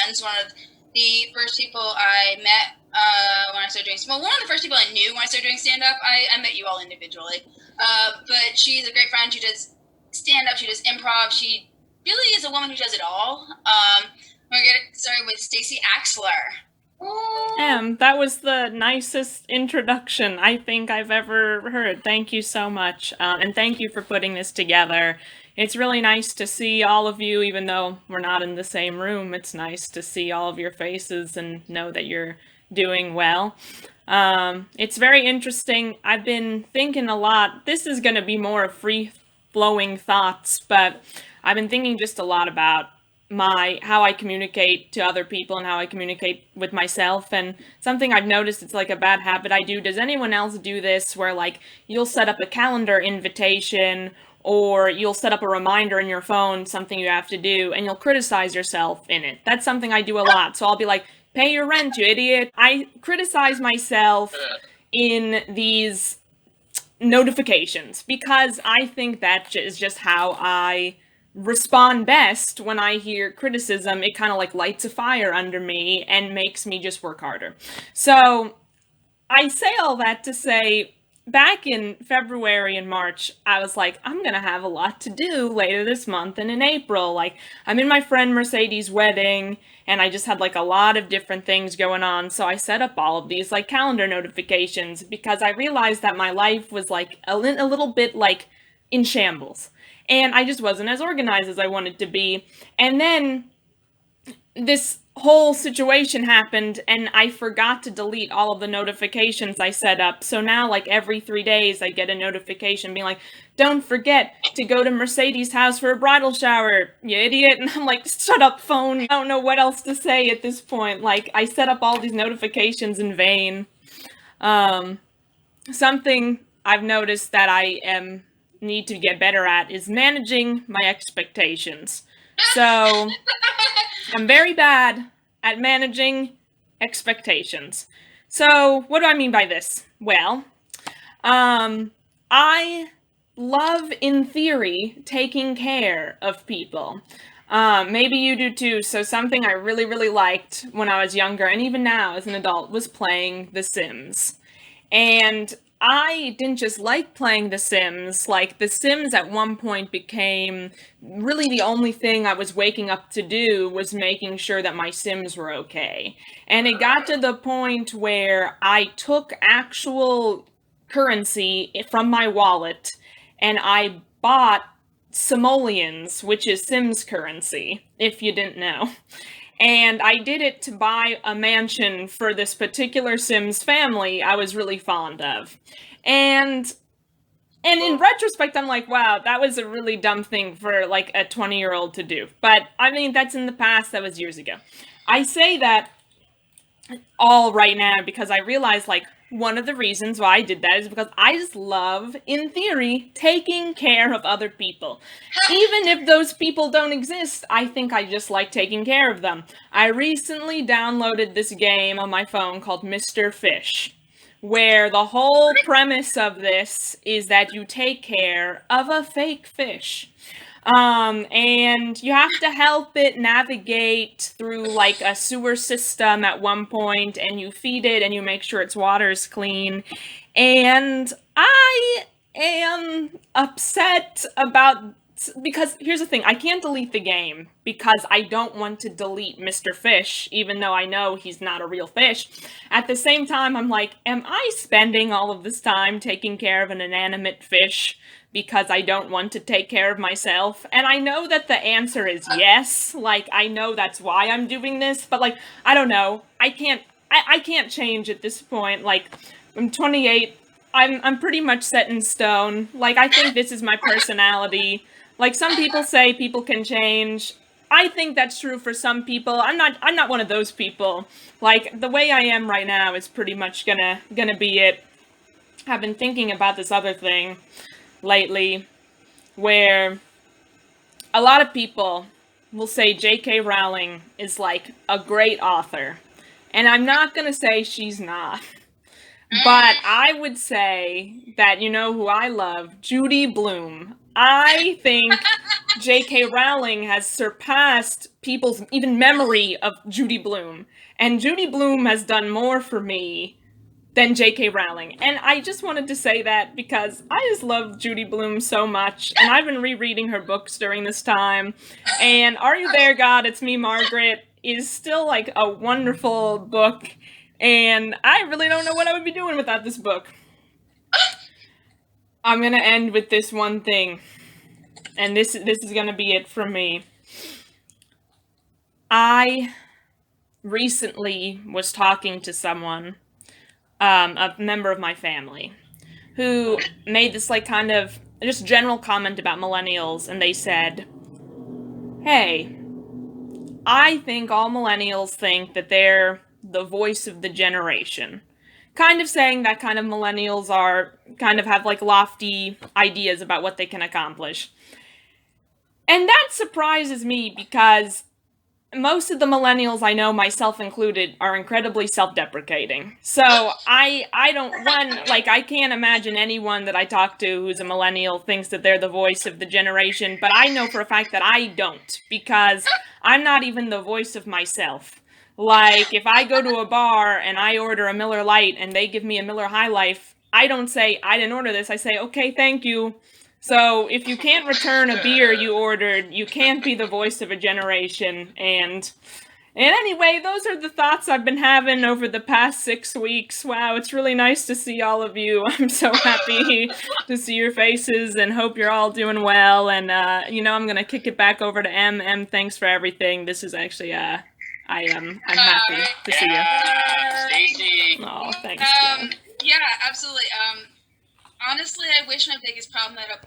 friends. One of the first people I met when I started doing, well, one of the first people I knew when I started doing stand-up. I met you all individually. But she's a great friend. She does stand-up, she does improv. She really is a woman who does it all. We're getting started with Stacey Axler. That was the nicest introduction I think I've ever heard. Thank you so much. And thank you for putting this together. It's really nice to see all of you, even though we're not in the same room. It's nice to see all of your faces and know that you're doing well. It's very interesting. I've been thinking a lot. This is going to be more free flowing thoughts, but I've been thinking just a lot about how I communicate to other people and how I communicate with myself. And something I've noticed, it's like a bad habit I do. Does anyone else do this where like you'll set up a calendar invitation or you'll set up a reminder in your phone, something you have to do, and you'll criticize yourself in it? That's something I do a lot. So I'll be like, pay your rent, you idiot. I criticize myself in these notifications because I think that is just how I respond best when I hear criticism. It kind of like lights a fire under me and makes me just work harder. So I say all that to say, back in February and March, I was like, I'm gonna have a lot to do later this month and in April. Like, I'm in my friend Mercedes' wedding, and I just had like a lot of different things going on. So I set up all of these like calendar notifications because I realized that my life was like a little bit like in shambles. And I just wasn't as organized as I wanted to be. And then this whole situation happened and I forgot to delete all of the notifications I set up. So now like every 3 days I get a notification being like, don't forget to go to Mercedes' house for a bridal shower, you idiot. And I'm like, shut up, phone. I don't know what else to say at this point. Like, I set up all these notifications in vain. Something I've noticed that I need to get better at is managing my expectations. So I'm very bad at managing expectations. So what do I mean by this? Well, I love, in theory, taking care of people. Maybe you do too. So something I really, really liked when I was younger, and even now as an adult, was playing The Sims. And I didn't just like playing The Sims. Like, The Sims at one point became really the only thing I was waking up to do was making sure that my Sims were okay. And it got to the point where I took actual currency from my wallet and I bought simoleons, which is Sims currency, if you didn't know. And I did it to buy a mansion for this particular Sims family I was really fond of. And in retrospect, I'm like, wow, that was a really dumb thing for like a 20-year-old to do. But I mean, that's in the past, that was years ago. I say that all right now because I realize like one of the reasons why I did that is because I just love, in theory, taking care of other people. Even if those people don't exist, I think I just like taking care of them. I recently downloaded this game on my phone called Mr. Fish, where the whole premise of this is that you take care of a fake fish. And you have to help it navigate through like a sewer system at one point, and you feed it and you make sure its water is clean. And I am upset about, because here's the thing, I can't delete the game because I don't want to delete Mr. Fish, even though I know he's not a real fish. At the same time, I'm like, am I spending all of this time taking care of an inanimate fish because I don't want to take care of myself? And I know that the answer is yes. Like, I know that's why I'm doing this, but like, I don't know. I can't change at this point. Like, I'm 28. I'm pretty much set in stone. Like, I think this is my personality. Like, some people say people can change. I think that's true for some people. I'm not one of those people. Like, the way I am right now is pretty much gonna be it. I've been thinking about this other thing lately where a lot of people will say J.K. Rowling is like a great author. And I'm not gonna say she's not. But I would say that, you know who I love? Judy Blume. I think J.K. Rowling has surpassed people's even memory of Judy Blume. And Judy Blume has done more for me than J.K. Rowling. And I just wanted to say that because I just love Judy Blume so much, and I've been rereading her books during this time. And Are You There, God? It's Me, Margaret is still like a wonderful book, and I really don't know what I would be doing without this book. I'm gonna end with this one thing, and this is gonna be it from me. I recently was talking to someone, a member of my family, who made this like kind of just general comment about millennials, and they said, hey, I think all millennials think that they're the voice of the generation. Kind of saying that kind of millennials are, kind of have like lofty ideas about what they can accomplish. And that surprises me because most of the millennials I know, myself included, are incredibly self-deprecating. So I can't imagine anyone that I talk to who's a millennial thinks that they're the voice of the generation, but I know for a fact that I don't, because I'm not even the voice of myself. Like, if I go to a bar and I order a Miller Lite and they give me a Miller High Life, I don't say, I didn't order this, I say, okay, thank you. So if you can't return a beer you ordered, you can't be the voice of a generation. And anyway, those are the thoughts I've been having over the past 6 weeks. Wow, it's really nice to see all of you. I'm so happy to see your faces and hope you're all doing well. And, I'm going to kick it back over to Em. Em, thanks for everything. This is actually, I'm happy to see you. Stacy. Oh, thanks. Yeah, absolutely. Honestly, I wish my biggest problem that